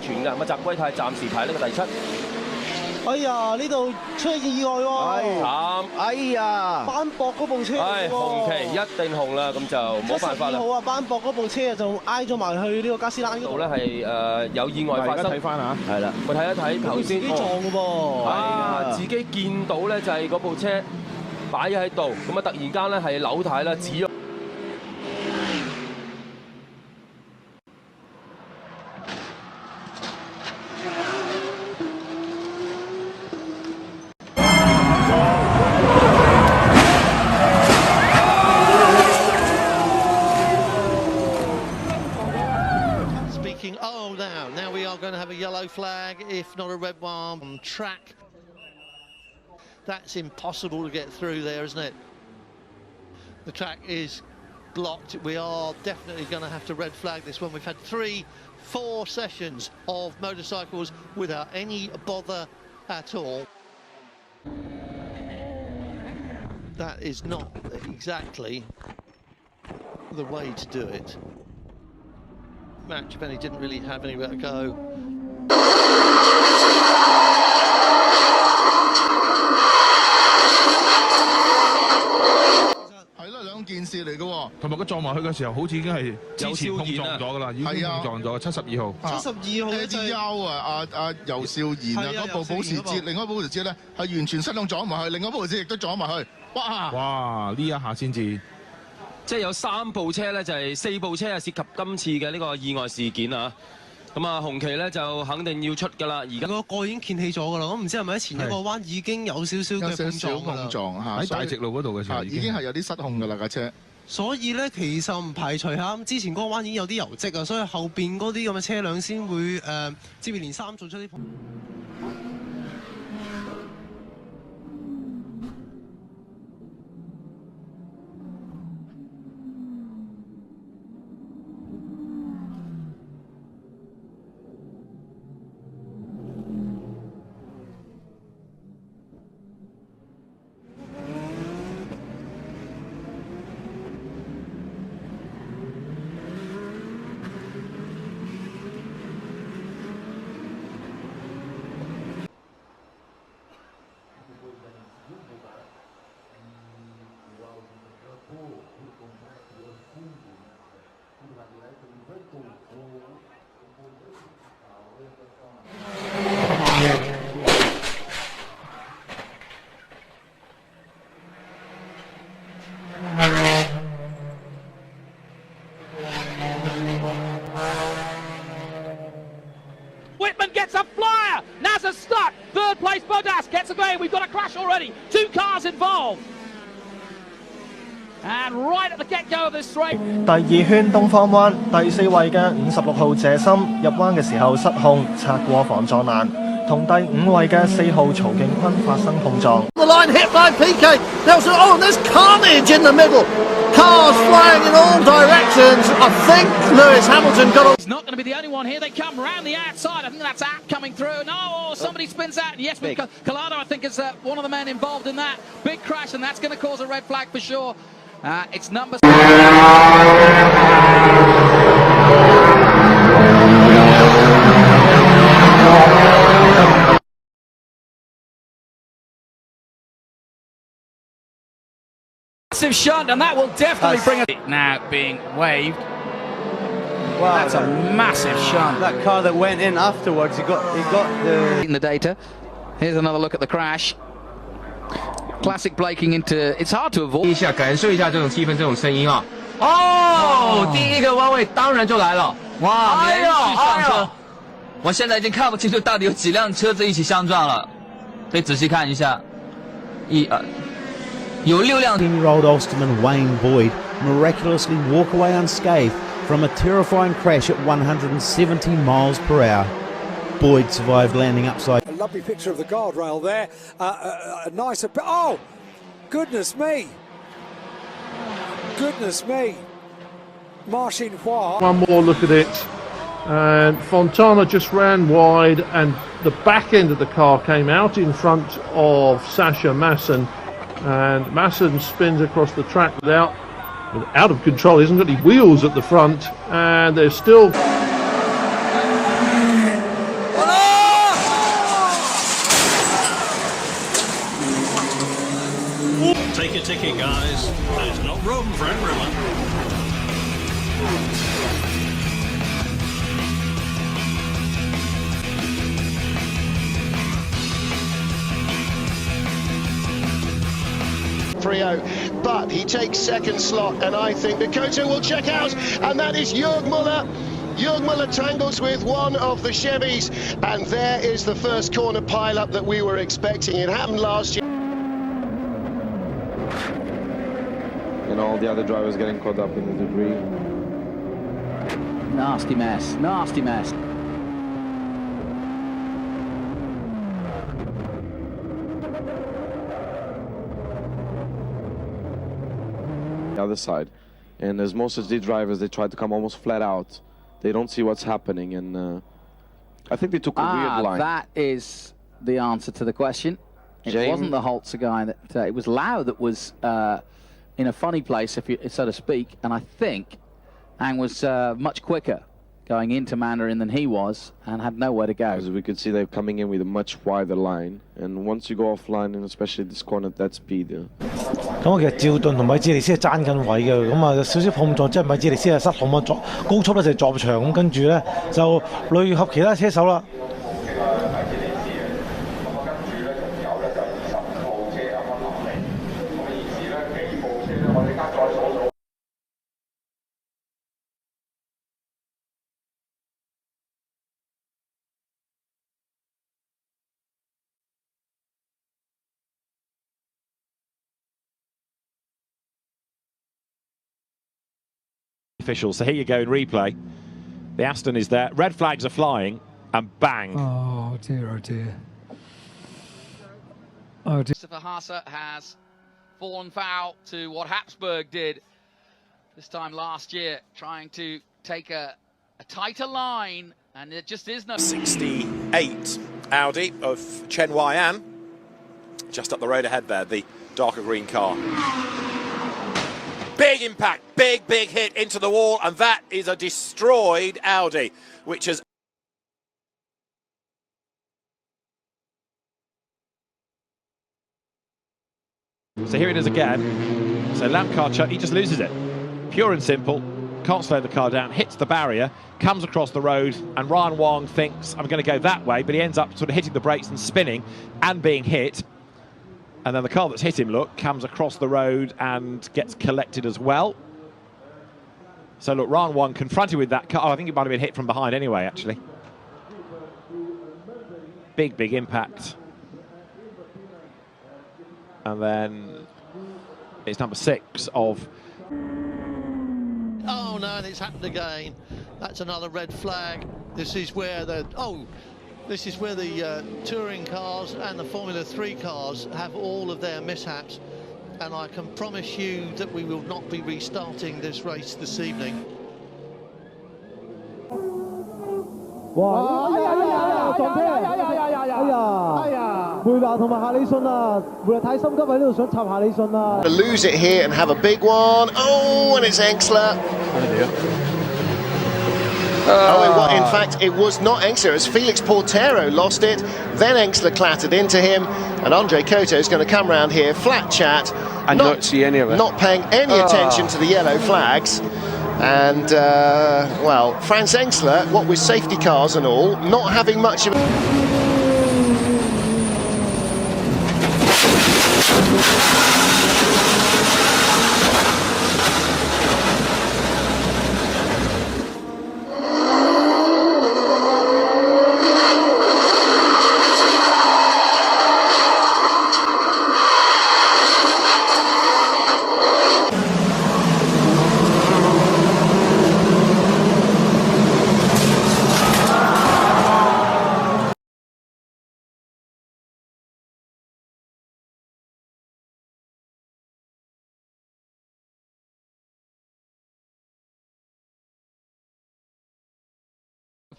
全嘅咁啊，澤圭泰暫時排呢個第7。哎呀，呢度出現意外喎！慘！哎呀，班博嗰部車嚟喎，紅旗一定紅啦，咁就冇辦法啦。72號啊，班博嗰部車就挨咗埋去呢個加斯蘭嗰度咧，係有意外發生。睇翻嚇，係啦，我睇一睇頭先，自己撞嘅噃，啊，自己見到咧就係嗰部車擺咗喺度，咁啊突然間咧係扭軚啦，指咗。Oh, now we are going to have a yellow flag, if not a red one, on track. That's impossible to get through there, isn't it? The track is blocked. We are definitely going to have to red flag this one. We've had 3-4 sessions of motorcycles without any bother at all. That is not exactly the way to do it. Match Benny didn't really have anywhere to go. 係咯，兩件事嚟嘅喎，同埋佢撞埋去嘅時候，好似已經係之前碰撞咗㗎啦，已經碰撞咗。72號72號嘅就係阿尤少賢啊，嗰部保時捷，另外一部保時捷咧係完全失控撞埋去，另外一部保時捷亦都撞埋去。哇！呢一下先至。即係有3部車咧，就係4部車係涉及今次嘅呢個意外事件啊！咁啊，紅旗咧就肯定要出㗎啦。而家個蓋已經掀起咗㗎啦，我唔知係咪喺前一個彎已經有少少嘅碰撞嚇，喺大直路嗰度嘅時候已經係有啲失控㗎啦架車。所以咧，其實唔排除下之前嗰個彎已經有啲油漬啊，所以後邊嗰啲咁嘅車輛先會接二連三做出啲。Whitman gets a flyer. Nasser's stuck. Third place, Bodas gets away. We've got a crash already. 2 cars involved. And right at the get-go of this race. 第2圈東方灣，第4位嘅56號謝森入彎嘅時候失控，擦過防撞欄，同第5位嘅4號曹敬坤發生碰撞。The line hit by PK. Nelson. Oh, and there's carnage in the middle. Cars flying in all directions. I think Lewis Hamilton got on. He's not going to be the only one here. They come round the outside. I think that's App coming through. No, somebody spins out. And yes, Collado, I think, is one of the men involved in that. Big crash, and that's going to cause a red flag for sure. It's number... Massive shunt, and that will definitely bring it now being waved. Wow, that's a massive shunt. That car that went in afterwards, he got the... In the data, here's another look at the crash. Classic braking into, it's hard to avoid. 一下感受一下这种气氛，这种声音啊！哦，第一个弯位当然就来了，哇，连续上车，我现在已经看不清楚到底有几辆车子一起相撞了，得仔细看一下，有6辆。 10-year-old Ulsterman Wayne Boyd miraculously walk away unscathed from a terrifying crash at 170 miles per hour. Boyd survived landing upside. A lovely picture of the guardrail there. A nice... Oh! Goodness me! Goodness me! Marcin Hua. One more look at it. And Fontana just ran wide and the back end of the car came out in front of Sasha Masson. And Masson spins across the track without out of control. He hasn't got any wheels at the front, and they're still. Take a ticket, guys. There's not room for everyone. But he takes second slot, and I think that Koto will check out, and that is Jörg Müller. Jörg Müller tangles with one of the Chevys, and there is the first corner pile-up that we were expecting. It happened last year. And all the other drivers getting caught up in the debris. Nasty mess, nasty mess. The other side, and as most of the drivers, they try to come almost flat out. They don't see what's happening, and I think they took a weird line. That is the answer to the question. It wasn't the Holzer guy that it was Lau that was in a funny place, if you, so to speak, and I think Ang was much quicker going into Mandarin than he was and had nowhere to go. As we could see, they're coming in with a much wider line, and once you go offline, and especially this corner at that speed. 咁我其實趙頓同米芝利斯係爭緊位嘅，咁啊有少少碰撞，即係米芝利斯係失控啊，高速咧就撞牆，咁跟住咧就累合其他車手啦。Officials. So here you go in replay. The Aston is there. Red flags are flying, and bang. Oh dear, oh dear. Oh dear. Christopher Haase has fallen foul to what Habsburg did this time last year, trying to take a tighter line, and it just is no. 68 Audi of Chen Weian, just up the road ahead there, the darker green car. Big impact, big hit into the wall, and that is a destroyed Audi, which has... So here it is again. So Lamkar, he just loses it. Pure and simple. Can't slow the car down, hits the barrier, comes across the road, and Ryan Wong thinks, I'm going to go that way, but he ends up sort of hitting the brakes and spinning and being hit. And then the car that's hit him, look, comes across the road and gets collected as well. So look, Ryan Wong confronted with that car. Oh, I think it might have been hit from behind anyway, actually. Big impact. And then it's number 6 of... Oh no, and it's happened again. That's another red flag. This is where the... This is where the touring cars and the Formula 3 cars have all of their mishaps, and I can promise you that we will not be restarting this race this evening. 哇！撞車！哎呀！梅拿同埋夏里遜啊，梅拿太心急喺呢度想插夏里遜啊。Lose it here and have a big one. Oh, and it's Engstler. In fact, it was not Engstler, as Felix Portero lost it, then Engstler clattered into him, and Andre Koto is going to come round here, flat chat, and not see any of it. Not paying any attention to the yellow flags, and, well, Franz Engstler, what with safety cars and all, not having much of a...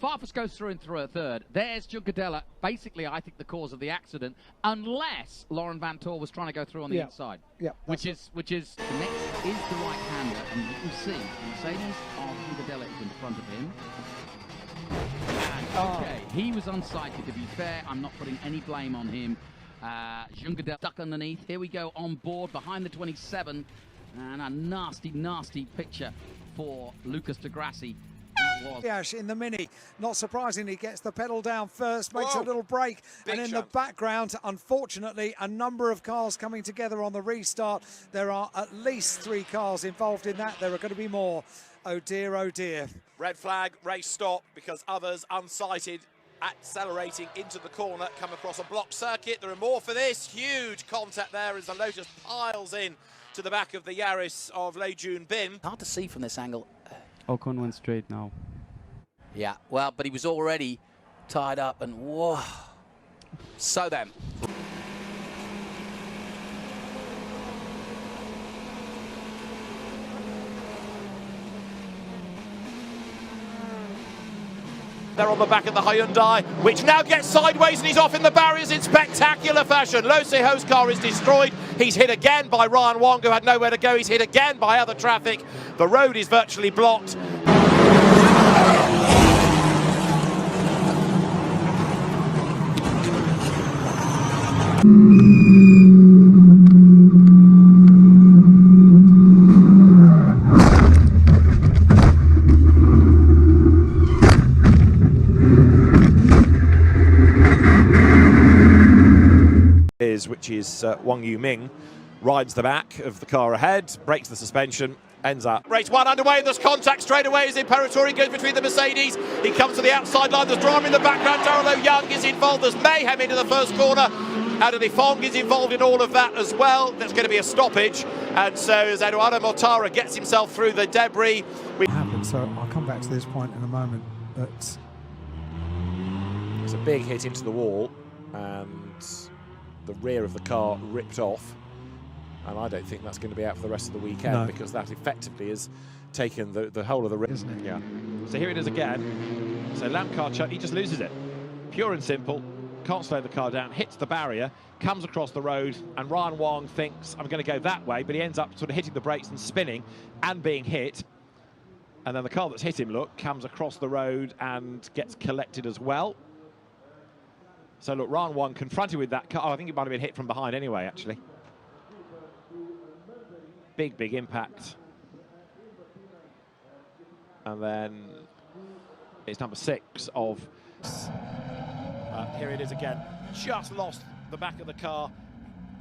Farfus goes through and through a third. There's Juncadella, basically, I think, the cause of the accident, unless Lauren Van Tor was trying to go through on the inside. Yeah. Which is the next is the right-hander. and you can see Mercedes of Jugadelic in front of him. And, okay, he was unsighted, to be fair. I'm not putting any blame on him. Jugadelic stuck underneath. Here we go on board behind the 27. And a nasty, nasty picture for Lucas de Grassi. Yash in the Mini, not surprisingly, gets the pedal down first, makes a little break, and in the background, unfortunately, a number of cars coming together on the restart. There are at least 3 cars involved in that. There are going to be more. Oh dear, oh dear. Red flag, race stop, because others unsighted, accelerating into the corner, come across a blocked circuit. There are more for this. Huge contact there as the Lotus piles in to the back of the Yaris of Lei Jun Bin. Hard to see from this angle. Ocon went straight now. Yeah, well, but he was already tied up, and whoa. So then. They're on the back of the Hyundai, which now gets sideways and he's off in the barriers in spectacular fashion. Lo Seho's car is destroyed. He's hit again by Ryan Wong, who had nowhere to go. He's hit again by other traffic. The road is virtually blocked. Which is Wang Yuming, rides the back of the car ahead, breaks the suspension, ends up. Race 1 underway, there's contact straight away as Imperator goes between the Mercedes. He comes to the outside line, there's drama in the background. Darrell Young is involved, there's mayhem into the first corner. Adoni Fong is involved in all of that as well. There's going to be a stoppage, and so as Eduardo Mortara gets himself through the debris. So I'll come back to this point in a moment, but it's a big hit into the wall, and the rear of the car ripped off, and I don't think that's going to be out for the rest of the weekend, because that effectively has taken the whole of the rim. Yeah. So here it is again. So Lamkar, he just loses it. Pure and simple. Can't slow the car down, hits the barrier, comes across the road, and Ryan Wong thinks, I'm going to go that way, but he ends up sort of hitting the brakes and spinning and being hit. And then the car that's hit him, look, comes across the road and gets collected as well. So look, Ryan Wong confronted with that car. Oh, I think it might have been hit from behind anyway, actually. Big, big impact. And then it's number 6 of... here it is again. Just lost the back of the car.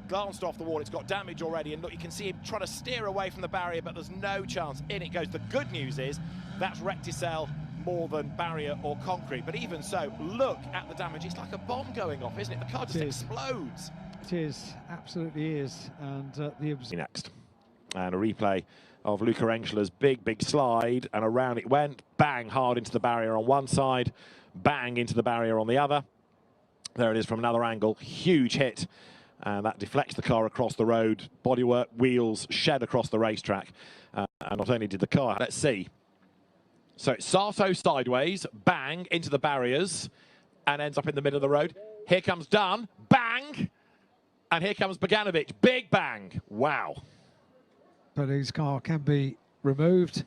Glanced off the wall. It's got damage already. And look, you can see him trying to steer away from the barrier, but there's no chance. In it goes. The good news is that's Recticel more than barrier or concrete. But even so, look at the damage. It's like a bomb going off, isn't it? The car just explodes. It is, absolutely is. And the next. And a replay of Luca Engschler's big, big slide, and around it went. Bang, hard into the barrier on one side. Bang into the barrier on the other. There it is from another angle. Huge hit. And that deflects the car across the road. Bodywork, wheels, shed across the racetrack. And not only did the car, let's see. So it's Sato sideways, bang, into the barriers, and ends up in the middle of the road. Here comes Dunn, bang, and here comes Bogdanovic, big bang. Wow. But his car can be removed.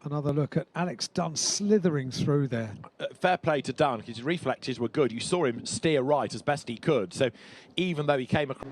Another look at Alex Dunn slithering through there. Fair play to Dunn, because his reflexes were good. You saw him steer right as best he could. So even though he came across...